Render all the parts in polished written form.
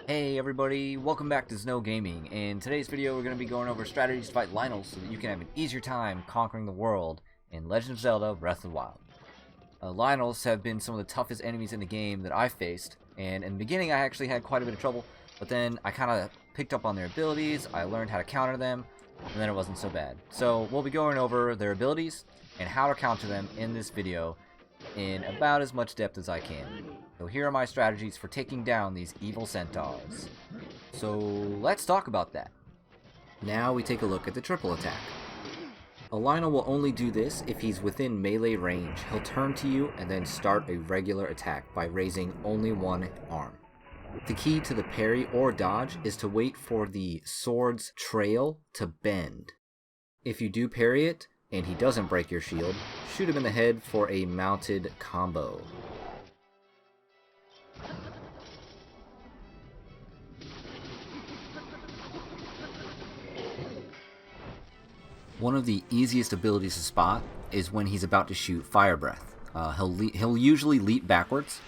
Hey everybody, welcome back to Snow Gaming. In today's video we're going to be going over strategies to fight lynels so that you can have an easier time conquering the world in Legend of Zelda Breath of the Wild. Lynels have been some of the toughest enemies in the game that I've faced, and in the beginning I actually had quite a bit of trouble, but then I kind of picked up on their abilities, I learned how to counter them, and then it wasn't so bad. So we'll be going over their abilities and how to counter them in this video in about as much depth as I can. So here are my strategies for taking down these evil centaurs. So let's talk about that. Now we take a look at the triple attack. A Lynel will only do this if he's within melee range. He'll turn to you and then start a regular attack by raising only one arm. The key to the parry or dodge is to wait for the sword's trail to bend. If you do parry it, and he doesn't break your shield, shoot him in the head for a mounted combo. One of the easiest abilities to spot is when he's about to shoot fire breath. He'll usually leap backwards,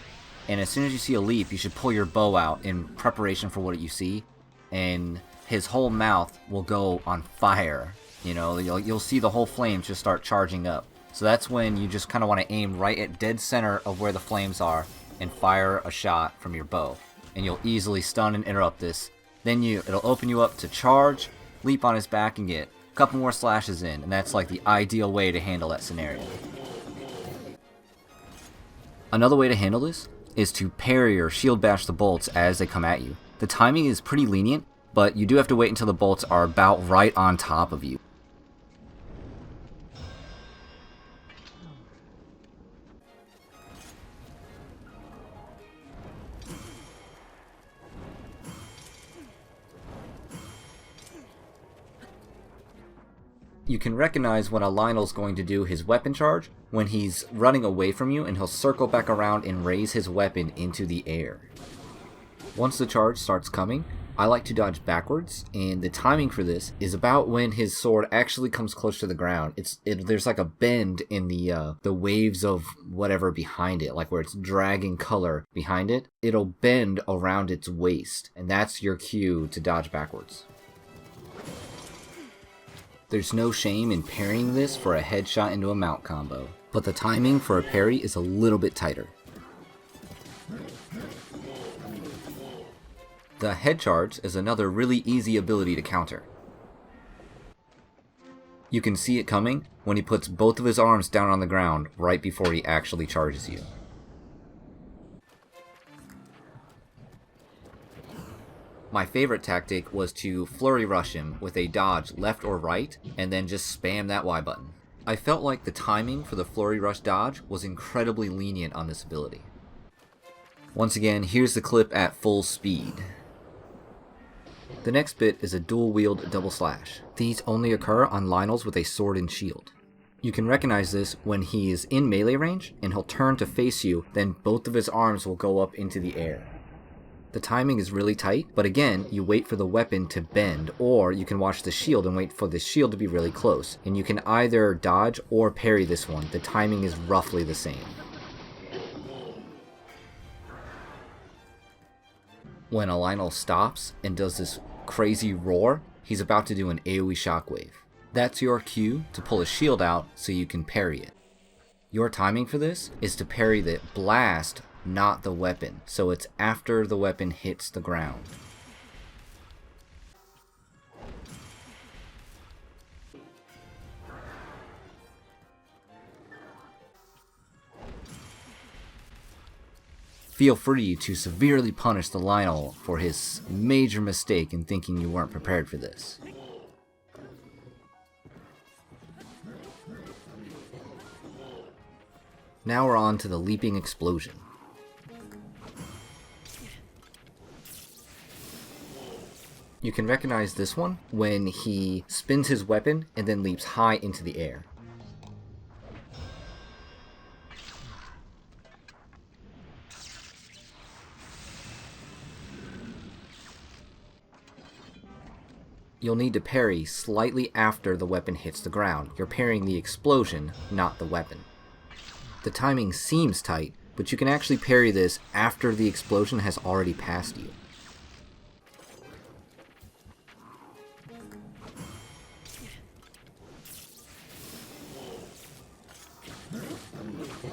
and as soon as you see a leap, you should pull your bow out in preparation for what you see, and his whole mouth will go on fire. You know, you'll see the whole flames just start charging up. So that's when you just kind of want to aim right at dead center of where the flames are and fire a shot from your bow. And you'll easily stun and interrupt this. Then it'll open you up to charge, leap on his back, and get a couple more slashes in. And that's like the ideal way to handle that scenario. Another way to handle this is to parry or shield bash the bolts as they come at you. The timing is pretty lenient, but you do have to wait until the bolts are about right on top of you. You can recognize when a Lynel's going to do his weapon charge when he's running away from you, and he'll circle back around and raise his weapon into the air. Once the charge starts coming, I like to dodge backwards, and the timing for this is about when his sword actually comes close to the ground. There's like a bend in the waves of whatever behind it, like where it's dragging color behind it. It'll bend around its waist, and that's your cue to dodge backwards. There's no shame in parrying this for a headshot into a mount combo, but the timing for a parry is a little bit tighter. The head charge is another really easy ability to counter. You can see it coming when he puts both of his arms down on the ground right before he actually charges you. My favorite tactic was to flurry rush him with a dodge left or right, and then just spam that Y button. I felt like the timing for the flurry rush dodge was incredibly lenient on this ability. Once again, here's the clip at full speed. The next bit is a dual wield double slash. These only occur on Lynels with a sword and shield. You can recognize this when he is in melee range and he'll turn to face you, then both of his arms will go up into the air. The timing is really tight, but again, you wait for the weapon to bend, or you can watch the shield and wait for the shield to be really close, and you can either dodge or parry this one. The timing is roughly the same. When a Lynel stops and does this crazy roar, he's about to do an AoE Shockwave. That's your cue to pull a shield out so you can parry it. Your timing for this is to parry the blast, not the weapon, so it's after the weapon hits the ground. Feel free to severely punish the Lynel for his major mistake in thinking you weren't prepared for this. Now we're on to the leaping explosion. You can recognize this one when he spins his weapon and then leaps high into the air. You'll need to parry slightly after the weapon hits the ground. You're parrying the explosion, not the weapon. The timing seems tight, but you can actually parry this after the explosion has already passed you.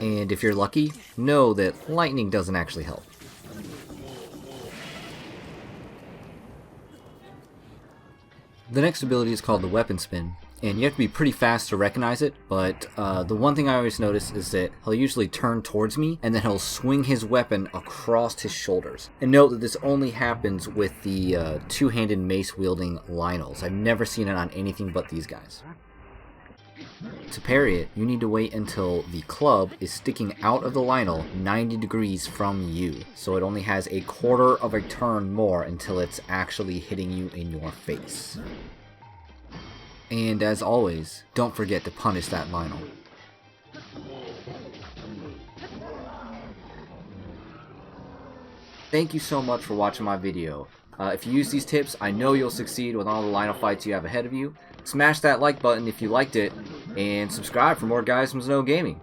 And if you're lucky, know that lightning doesn't actually help. The next ability is called the weapon spin, and you have to be pretty fast to recognize it, but the one thing I always notice is that he'll usually turn towards me, and then he'll swing his weapon across his shoulders. And note that this only happens with the two-handed mace-wielding Lynels. I've never seen it on anything but these guys. To parry it, you need to wait until the club is sticking out of the Lynel 90 degrees from you, so it only has a quarter of a turn more until it's actually hitting you in your face. And as always, don't forget to punish that Lynel. Thank you so much for watching my video. If you use these tips, I know you'll succeed with all the Lynel fights you have ahead of you. Smash that like button if you liked it, and subscribe for more guys from Snow Gaming.